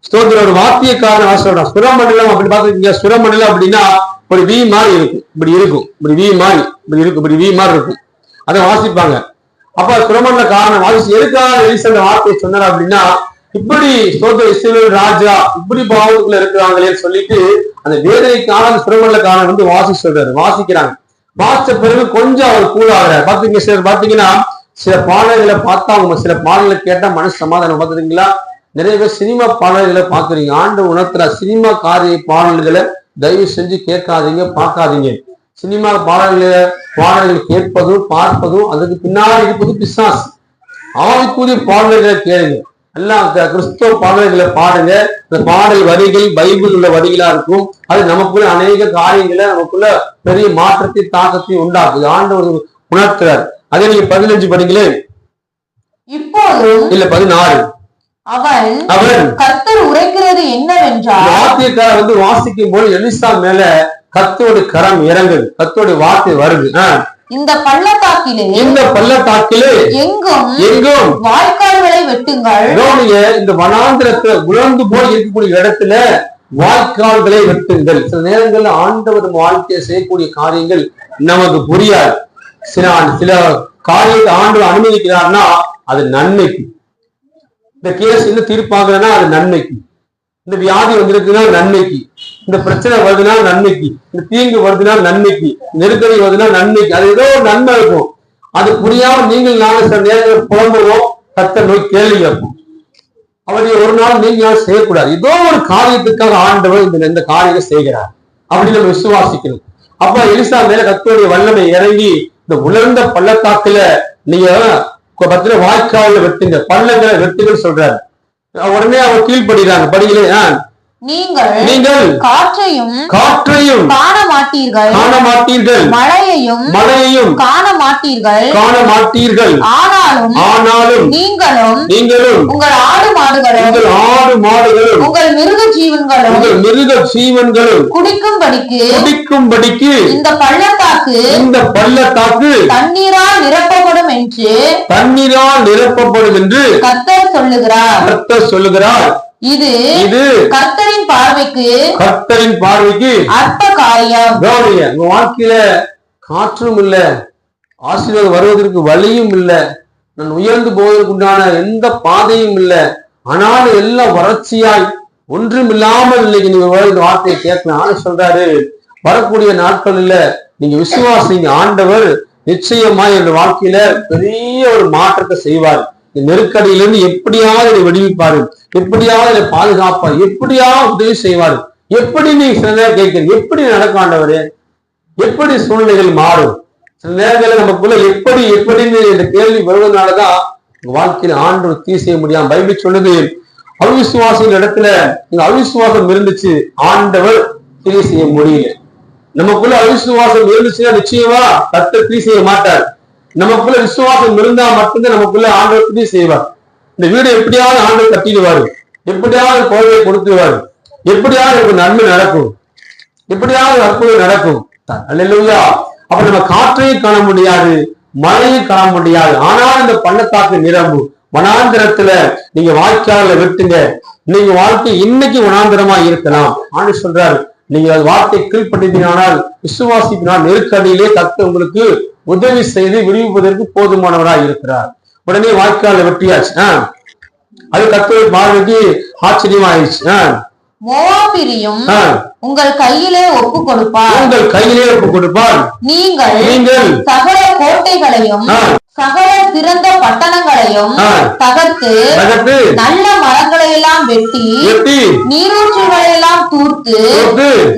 ஸ்தோத்திர ஒரு வாத்தியக்காரன் சொல்றான். சுரமண்டலம் அப்படி பாத்துருக்கீங்க? சுரமண்டலம் அப்படின்னா ஒரு வி மாதிரி இருக்கும், இப்படி இருக்கும், இப்படி வி மாதிரி இப்படி இருக்கும், இப்படி வி மாதிரி இருக்கும், அதை வாசிப்பாங்க. அப்ப சுரமண்டல காரணம் வாசி எதுக்காக எலிசா அந்த வார்த்தையை சொன்னார் அப்படின்னா, இப்படி இஸ்ரவேல் ராஜா இப்படி பாவத்துக்குள்ள இருக்கிறாங்களேன்னு சொல்லிட்டு அந்த வேதனைக்கான சுரமண்டல காரணம் வந்து சொல்றாரு, வாசிக்கிறாங்க. வாசிச்ச பிறகு கொஞ்சம் அவர் கூலாகிறார். பாத்தீங்க சிலர் பாத்தீங்கன்னா சில பாடல்களை பார்த்தா அவங்க சில பாடல்களை கேட்டா மனசு சமாதானம். பாத்துறீங்களா? நிறைய பேர் சினிமா பாடல்களை பாக்குறீங்க. ஆண்டு உணர்த்துற சினிமா காரிய பாடல்களை தயவு செஞ்சு கேட்காதீங்க, பார்க்காதீங்க. சினிமா பாடல்கள் கேட்பதும் பார்ப்பதும் அதுக்கு பின்னாடி இருப்பது பிசாசு. ஆவிக்குரிய பாடல்களை கேளுங்க, எல்லாம் கிறிஸ்தவ பாடல்களை பாடுங்க. இந்த பாடல் வரிகள் பைபிள் உள்ள வரிகளா இருக்கும். அது நமக்குள்ள அநேக காரியங்களை நமக்குள்ள பெரிய மாற்றத்தை தாக்கத்தையும் உண்டாக்குது. ஆண்டவர் உணர்த்துறார். அதே நீங்க 15 படிங்களே. இப்போது இல்ல 14. அவன் கர்த்தர் உரைக்கிறது என்னவென்றால், வாத்தியக்காரர் வந்து வாசிக்கும் போது எலிசா மேல கர்த்தருடைய கரம் இறங்குது, கர்த்தருடைய வார்த்தை வருது. இந்த பள்ளத்தாக்கிலே எங்கும் வாய்க்கால்களை வெட்டுங்கள். இந்த வனாந்திரத்தை உலர்ந்து போய் இருக்கக்கூடிய இடத்துல வாய்க்கால்களை வெட்டுங்கள். சில நேரங்கள்ல ஆண்டவர் நம்ம வாழ்க்கையை செய்யக்கூடிய காரியங்கள் நமக்கு புரியாது. சில காரியத்தை ஆண்டவர் அனுமதிக்கிறார்னா அது நன்மைக்கு. இந்த கேஸ் இன்னும் தீர்ப்பாகலன்னா அது நன்மைக்கு. இந்த வியாதி வந்திருக்குன்னா நன்மைக்கு, இந்த பிரச்சனை வருதுன்னா நன்மைக்கு, இந்த தீங்கு வருதுன்னா நன்மைக்கு, நெருக்கடி வருதுன்னா நன்மைக்கு. அது ஏதோ ஒரு நன்மை இருக்கும். அது புரியாம நீங்கள் நானும் சில நேரங்கள் புலம்புவோம், கர்த்தர் நோய் கேள்வி கேட்போம். அவருடைய ஒரு நாள் நீங்கள் செய்யக்கூடாது. ஏதோ ஒரு காரியத்துக்காக ஆண்டவர் இந்த காரியத்தை செய்கிறார் அப்படின்னு நம்ம விசுவாசிக்கணும். அப்ப எலிசா மேல கர்த்தருடைய வல்லமை இறங்கி இந்த உலர்ந்த பள்ளத்தாக்குல நீங்க வாய்க்கால வெட்டுங்க, பள்ளங்களை வெட்டுங்கள் சொல்றாரு. உடனே அவர் கீழ்படுகிறாங்க. படிகளே, நீங்கள் காற்றையும் காண மாட்டீர்கள், மழையையும் காண மாட்டீர்கள். ஆனாலும் நீங்களும் உங்கள் ஆடு மாடுகளும் உங்கள் மிருக ஜீவன்களும் குடிக்கும்படிக்கு இந்த பள்ளத்தாக்கு தண்ணீரால் நிரப்பப்படும் என்று கர்த்தர் சொல்லுகிறார். இது கர்த்தரின் பார்வைக்கு அற்ப காரியம். உங்க வாழ்க்கையில காற்றும் இல்ல, ஆசீர்வாதம் வருவதற்கு வழியும் இல்ல, நான் உயர்ந்து போவதற்கு உண்டான எந்த பாதையும் இல்ல, ஆனாலும் எல்லாம் வறட்சியாய் ஒன்றும் இல்லாமல் இன்னைக்கு நீங்க வார்த்தையை கேட்கலாம். சொல்றாரு, வரக்கூடிய நாட்களில் நீங்க விசுவாசிங்க, ஆண்டவர் நிச்சயமா என் வாழ்க்கையில பெரிய ஒரு மாற்றத்தை செய்வார். நெருக்கடியிலிருந்து எப்படியாவது விடுவிப்பாரு, எப்படியாவது பாதுகாப்பார், எப்படியாவது உதவி செய்வார். எப்படி நீ சில நேரம் கேட்கிறீங்க, எப்படி நடக்கும் ஆண்டவரே, எப்படி சூழ்நிலைகள் மாறும்? சில நேரங்களில் நமக்குள்ள எப்படி எப்படின்னு இந்த கேள்வி வருவதனாலதான் வாழ்க்கையில ஆண்டவர் தீ செய்ய முடியாம. பைபிள் சொல்லுது, அவிசுவாசின் இடத்துல இந்த அவிசுவாசம் இருந்துச்சு, ஆண்டவர் தீ செய்ய முடியல. நமக்குள்ள அவிசுவாசம் இருந்துச்சுன்னா நிச்சயமா கர்த்தர் தீ செய்ய மாட்டார். நமக்குள்ள விசுவாசம் இருந்தா மட்டும்தான் நமக்குள்ள ஆண்டவர் தீ செய்வார். இந்த வீடு எப்படியாவது ஆண்டவர் கட்டிடுவாரு, எப்படியாவது கோவிலை கொடுத்துருவாரு, எப்படியாவது ஒரு நன்மை நடக்கும், எப்படியாவது அற்புதம் நடக்கும். அல்லேலூயா. அப்ப நம்ம காற்றையும் காண முடியாது, மழையும் காண முடியாது, ஆனால் இந்த பள்ளத்தாக்கு நிரம்பும். வனாந்திரத்துல நீங்க வாய்க்கால விட்டுங்க, நீங்க வாழ்க்கை இன்னைக்கு வனாந்திரமா இருக்கலாம். ஆண்டு சொல்றாரு, நீங்க வார்த்தை கீழ்படுத்தினால் விசுவாசிப்பினால் நெருக்கடியிலே கர்த்தர் உங்களுக்கு உதவி செய்து விடுவிப்பதற்கு போதுமானவராய் இருக்கிறார். உடனே வாய்க்கால வெட்டியாச்சு. அது கர்த்தர் பார்வைக்கு ஆச்சரியமா ஆயிடுச்சு. மோவாபியரையும் உங்கள் கையிலே ஒப்பு கொடுப்பார், உங்கள் கையிலே ஒப்பு கொடுப்பார். நீங்கள் சகல கோட்டைகளையும் சகல திறந்த பட்டணங்களையும் தகர்த்து நல்ல மரங்களை எல்லாம் வெட்டி நீரூற்றுகளை எல்லாம் தூர்த்து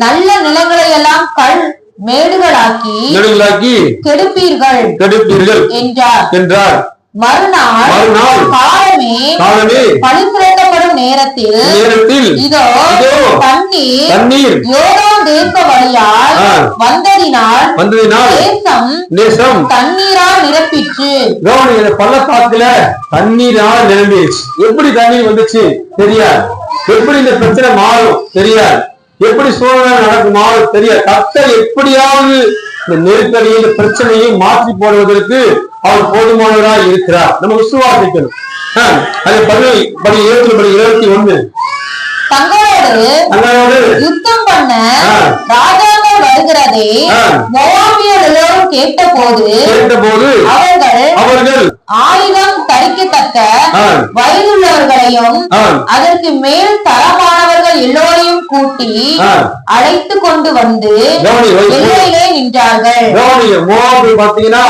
நல்ல நிலங்களை எல்லாம் கல் மேடுகளாக்கி கெடுப்பீர்கள் என்றார். மறுநாள் காலமே பழி சுரண்டப்படும் நேரத்தில் இதோ தண்ணீர் யோர்தான் தேச வழியால் வந்ததினால் தேசம் தண்ணீரால் நிரப்பிற்று. பள்ளத்தாக்குல தண்ணீரால் நிரம்பிடுச்சு. எப்படி தண்ணீர் வந்துச்சு தெரியாது, எப்படி இந்த பிரச்சனை மாறும் தெரியாது, எப்படி சூழ்நிலை நடக்கும் மாறும் தெரியாது. கர்த்தர் எப்படியாவது இந்த நெருக்கடியை பிரச்சனையை மாற்றி போடுவதற்கு அவர் போதுமானவராக இருக்கிறார். நம்ம விசுவாசிக்கணும். அது 21 தங்களோடு யுத்தம் பண்ண ராஜாக்கள் வருகிறதை மோவாபியர் எல்லோரும் கேட்டபோது அவர்கள் ஆயுதம் தரிக்கத்தக்க வயதுள்ளவர்களையும் அதற்கு மேல் தரமானவர்கள் எல்லோரையும் கூட்டி அழைத்து கொண்டு வந்து எல்லையிலே நின்றார்கள். பாத்தீங்கன்னா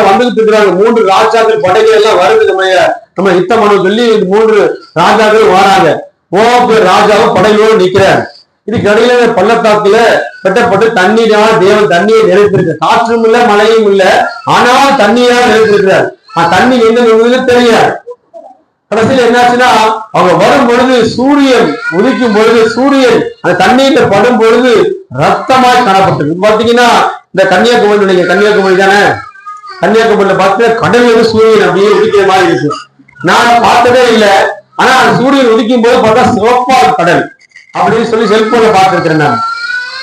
வந்துகிட்டு இருக்கிறாங்க 3 ராஜாக்கள் படைகள் எல்லாம் வருது. நம்ம யுத்தம் பண்ண சொல்லி 3 ராஜாக்கள் வராங்க. ராஜாவும் படையோடு நிற்கிறார். இதுக்கு இடையில பள்ளத்தாக்குல வெட்டப்பட்டு தண்ணீரால் தேவன் தண்ணியை நிறைத்திருக்க, காற்றும் இல்ல மழையும் இல்ல, ஆனால் தண்ணீரால் நிறைத்திருக்கிறார். தண்ணி எங்க தெரியாது. கடைசியில் என்னாச்சுன்னா அவங்க வரும் பொழுது சூரியன் உதிக்கும் பொழுது சூரியன் அந்த தண்ணீர்ல படும் பொழுது ரத்தமாய் காணப்பட்டது. பாத்தீங்கன்னா இந்த கன்னியாகுமரி, நீங்க கன்னியாகுமரி தானே, கன்னியாகுமரியில பார்த்தீங்கன்னா கடல் சூரியன் அப்படியே உதிக்கிற மாதிரி இருக்கு. நான் பார்த்ததே இல்லை, ஆனா சூரியன் உதிக்கும் போது பார்த்தா சிவப்பா கடல் அப்படின்னு சொல்லி செல்போன்ல பார்த்திருக்கிறேன் நான்.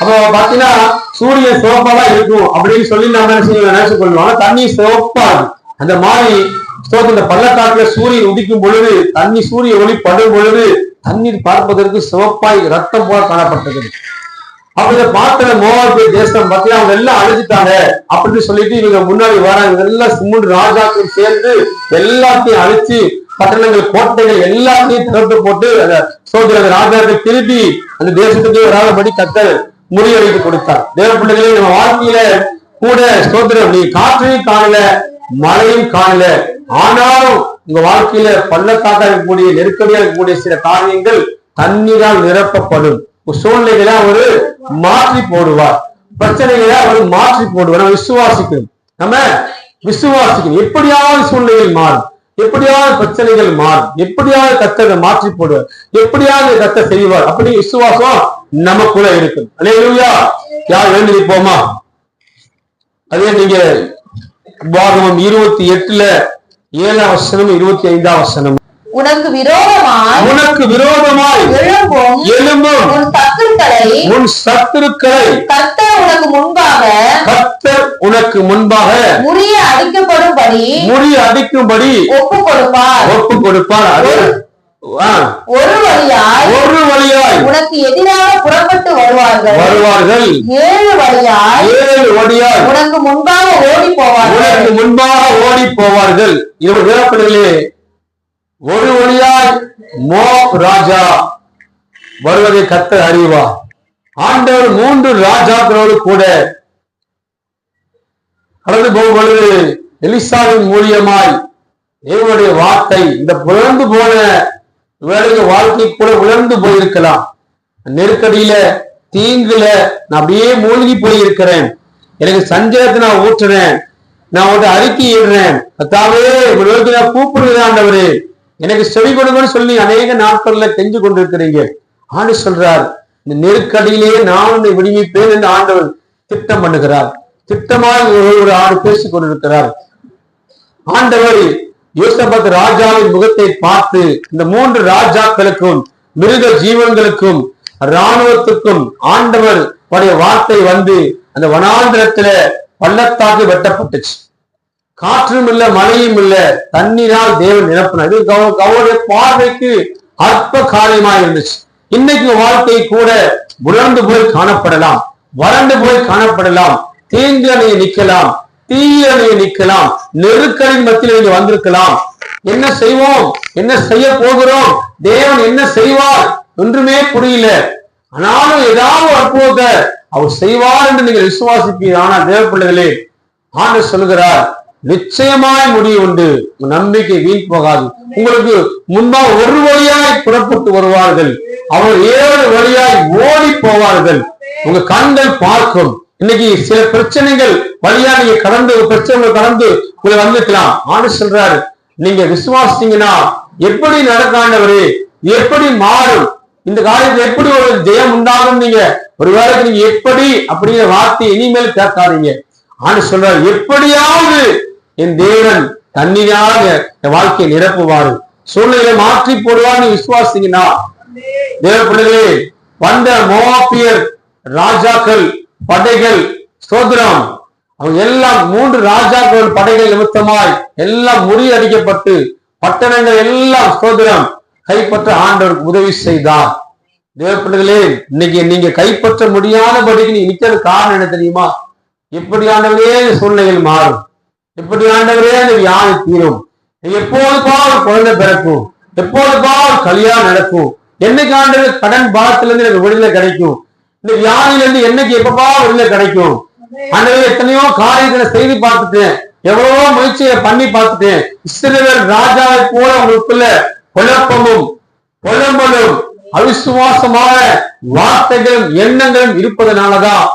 அப்போ பாத்தீங்கன்னா சூரியன் சிவப்பா தான் இருக்கும் அப்படின்னு சொல்லி நம்ம நினைச்சு கொள்வோம். ஆனா தண்ணி சிவப்பா இருக்கும். அந்த மாதிரி இந்த பள்ளத்தாக்குல சூரியன் உதிக்கும் பொழுது தண்ணி சூரிய ஒளி படும் பொழுது தண்ணீர் பார்ப்பதற்கு சிவப்பாய் ரத்தம் போல காணப்பட்டது. அப்ப இதை பார்த்த மோவாபிய தேசம் பார்த்தீங்கன்னா அவங்க எல்லாம் அழிஞ்சிட்டாங்க அப்படின்னு சொல்லிட்டு இவங்க முன்னாடி வராங்க. இதெல்லாம் 3 ராஜாக்கள் சேர்ந்து எல்லாத்தையும் அழிச்சு பட்டணங்கள் கோட்டைகள் எல்லாத்தையும் திறந்து போட்டு அந்த ராஜாக்கள் திருப்பி அந்த தேசத்துக்கு வராதபடி கர்த்தர் முறியடித்து கொடுத்தார். தேவ பிள்ளைகளே, நம்ம வாழ்க்கையில கூட ஸ்தோத்திரம், நீ காற்றையும் காணல மழையும் காணல, ஆனாலும் உங்க வாழ்க்கையில பள்ளத்தாக்கா இருக்கக்கூடிய நெருக்கடியா இருக்கக்கூடிய சில காரியங்கள் தண்ணீரால் நிரப்பப்படும். சூழ்நிலைகளை அவரு மாற்றி போடுவார், பிரச்சனைகளை அவர் மாற்றி போடுவார். நம்ம விசுவாசிக்கணும், நம்ம விசுவாசிக்கணும். எப்படியாவது சூழ்நிலைகள் மாறும், எப்படியாவது பிரச்சனைகள் மாறும், எப்படியாவது கர்த்தரை மாற்றி போடுவார், எப்படியாவது கர்த்தர் செய்வார். அப்படி விசுவாசம் நமக்குள்ள இருக்கு. அல்லேலூயா. யார் எழுந்திருப்போமா? அதே நீங்க உபாகமம் 28 7ஆம் வசனம் 25ஆம் வசனம். உனக்கு விரோதமாய் எழும்பும் உன் சத்துருக்களை கர்த்தர் உனக்கு முன்பாக முறிய அடிக்கும்படி ஒப்பு கொடுப்பார். ஒரு வழியாய் உனக்கு எதிராக புறப்பட்டு வருவார்கள். 7 வழியாய் உனக்கு முன்பாக ஓடி போவார்கள். இவர்களே, ஒரு வழியாய் மோவாப் ராஜா வருவதை கர்த்தர் அறிவார். ஆண்டவர் 3 ராஜாக்களோடு கூட கடந்து போகும் பொழுது எலிசாவின் மூலியமாய் தேவனுடைய வார்த்தை இந்த புலர்ந்து போன வேலைக்கு வாழ்க்கை கூட உணர்ந்து போயிருக்கலாம். நெருக்கடியில தீங்குல நான் அப்படியே மூழ்கி போய் இருக்கிறேன், எனக்கு சஞ்சலத்தை நான் ஊற்றுறேன், நான் உங்கள்கிட்ட அறிக்கை இடுறேன், கர்த்தாவே நோக்கி நான் கூப்பிடுறேன் ஆண்டவரே, எனக்கு செவி கொடுங்கன்னு சொல்லி அநேக நாட்கள்ல கெஞ்சு கொண்டிருக்கிறீங்க. ஆண்டு சொல்றார், இந்த நெருக்கடியிலேயே நான் உன்னை விடுவிப்பேன் என்று ஆண்டவர் திட்டம் பண்ணுகிறார். திட்டமாக ஒரு ஆண்டு பேசிக் கொண்டிருக்கிறார். ஆண்டவர் யோசபாத் ராஜாவின் முகத்தை பார்த்து இந்த 3 ராஜாக்களுக்கும் மிருக ஜீவன்களுக்கும் இராணுவத்துக்கும் ஆண்டவர் உடைய வார்த்தை வந்து அந்த வனாந்திரத்துல பள்ளத்தாக்கு வெட்டப்பட்டுச்சு. காற்றும் இல்ல, மழையும் இல்ல, தண்ணீரால் தேவன் நிரப்பினார். இது அவருடைய பார்வைக்கு அற்ப காரியமாக இருந்துச்சு. இன்னைக்கு வாழ்க்கை கூட உணர்ந்து போய் காணப்படலாம், வறண்டு போய் காணப்படலாம், தீங்கு அணைய நிக்கலாம், தீய அணைய நிக்கலாம், நெருக்கடின் மத்தியில் நீங்க வந்திருக்கலாம். என்ன செய்வோம், என்ன செய்ய போகிறோம், தேவன் என்ன செய்வார் ஒன்றுமே புரியல. ஆனாலும் ஏதாவது அற்புதத்தை அவர் செய்வார் என்று நீங்கள் விசுவாசிப்பீர். ஆனால் தேவ பிள்ளைகளே, ஆண்டவர் சொல்கிறார், நிச்சயமாய் முடிவு உண்டு, நம்பிக்கை வீண் போகாது. உங்களுக்கு முன்பாக ஒரு வழியாய் புறப்பட்டு வருவார்கள், அவர் 7 வழியாய் ஓடி போவார்கள். உங்க கண்கள் பார்க்கும். இன்னைக்கு சில பிரச்சனைகள் வழியா நீங்க கடந்து, பிரச்சனைகள் கடந்து உங்களை வந்திருக்கலாம். ஆண்டவர் சொல்றாரு, நீங்க விசுவாசித்தீங்கன்னா எப்படி நடக்காண்டவரே, எப்படி மாறும், இந்த காரியத்துல எப்படி ஒரு ஜெயம் உண்டாகும், நீங்க ஒருவேளை நீங்க எப்படி அப்படிங்கிற வார்த்தை இனிமேல் கேட்காதீங்க. ஆண்டவர் சொல்றாரு, எப்படியாவது என் தேவன் தண்ணீராக என் வாழ்க்கையை நிரப்புவாரு, சூழ்நிலை மாற்றி போடுவான்னு விசுவாசிங்கன்னா, தேவ பிள்ளைகளே, வந்த மோவாபியர் ராஜாக்கள் படைகள் ஸ்தோத்திரம், அவங்க எல்லாம் 3 ராஜாக்கள் படைகள் நிமித்தமாய் எல்லாம் முறியடிக்கப்பட்டு பட்டணங்கள் எல்லாம் ஸ்தோத்திரம் கைப்பற்ற ஆண்டவருக்கு உதவி செய்தார். தேவ பிள்ளைகளே, இன்னைக்கு நீங்க கைப்பற்ற முடியாதபடிக்கு நீங்க நிக்கிறது காரணம் என்ன தெரியுமா? எப்படி ஆண்டவரே சூழ்நிலைகள் மாறும், எப்படி ஆண்டவரே அந்த வியாதி தீரும், எப்போதுப்பா ஒரு குழந்தை பிறக்கும், எப்போதுப்பா ஒரு கல்யாணம் நடக்கும், என்னைக்கு ஆண்டவர் கடன் பாரத்துல இருந்து எனக்கு விடுதலை கிடைக்கும், இந்த வியாதியில இருந்து என்னைக்கு எப்பப்பா விடுதலை கிடைக்கும். ஆண்டவரே எத்தனையோ காரியங்களை செய்து பார்த்துட்டேன், எவ்வளவோ முயற்சியை பண்ணி பார்த்துட்டேன். இஸ்ரவேல் ராஜாவை போல உங்களுக்குள்ள குழப்பமும் புலம்பலும் அவிசுவாசமான வார்த்தைகளும் எண்ணங்களும் இருப்பதனாலதான்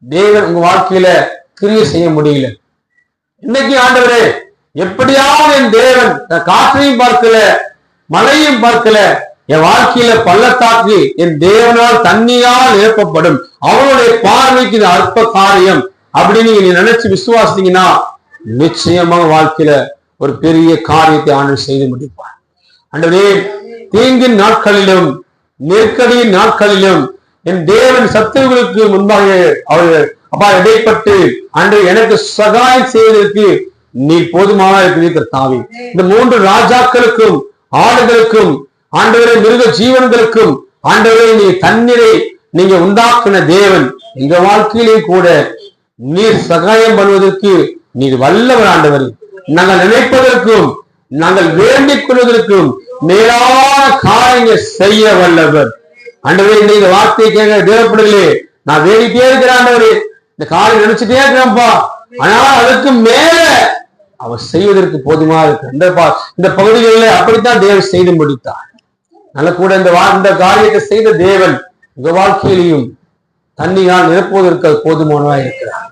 தேவன் உங்க வாழ்க்கையில கிரியை செய்ய முடியல. இன்னைக்கு ஆண்டவரே, எப்படியாவது என் தேவன் காற்றையும் பார்க்கல, மழையும் பார்க்கல, என் வாழ்க்கையில பள்ளத்தாக்கு என் தேவனால் தண்ணியால் நிரப்பப்படும், அவருடைய பார்வைக்கு இது அற்ப காரியம் அப்படின்னு நீங்க நினைச்சு விசுவாசித்தீங்கன்னா நிச்சயமாக வாழ்க்கையில ஒரு பெரிய காரியத்தை ஆண்டவர் செய்து முடிப்பார். ஆண்டவரே, தீங்கின் நாட்களிலும் நெருக்கடியின் நாட்களிலும் என் தேவன் சத்துருவுக்கு முன்பாக அவர் அப்பா இடைப்பட்டு ஆண்டவர் எனக்கு சகாயம் செய்வதற்கு நீ போதுமாக இருக்கிற தாவி. இந்த 3 ராஜாக்களுக்கும் ஆடுகளுக்கும் ஆண்டவரை மிருக ஜீவன்களுக்கும் ஆண்டவரை நீ தண்ணீரை நீங்க உண்டாக்குன தேவன், எங்க வாழ்க்கையிலே கூட நீர் சகாயம் பண்ணுவதற்கு நீர் வல்லவர் ஆண்டவர். நாங்கள் நினைப்பதற்கும் நாங்கள் வேண்டிக் கொள்வதற்கும் மேலான காரியங்கள் செய்ய வல்லவர் ஆண்டவரே. இந்த வார்த்தை கேட்க தேவைப்படலே, நான் வேண்டிட்டே இருக்கிறேன் ஆண்டவரே, இந்த காரியம் நினைச்சுட்டே இருக்கிறேன்ப்பா, ஆனால் அதுக்கு மேல அவர் செய்வதற்கு போதுமா இருக்கு. இந்த பகுதிகளில் அப்படித்தான் தேவன் செய்து முடித்தார். நல்ல கூட இந்த காரியத்தை செய்த தேவன் உங்க வாழ்க்கையிலையும் தண்ணியால் நிரப்புவதற்கு போதுமானவா இருக்கிறார்.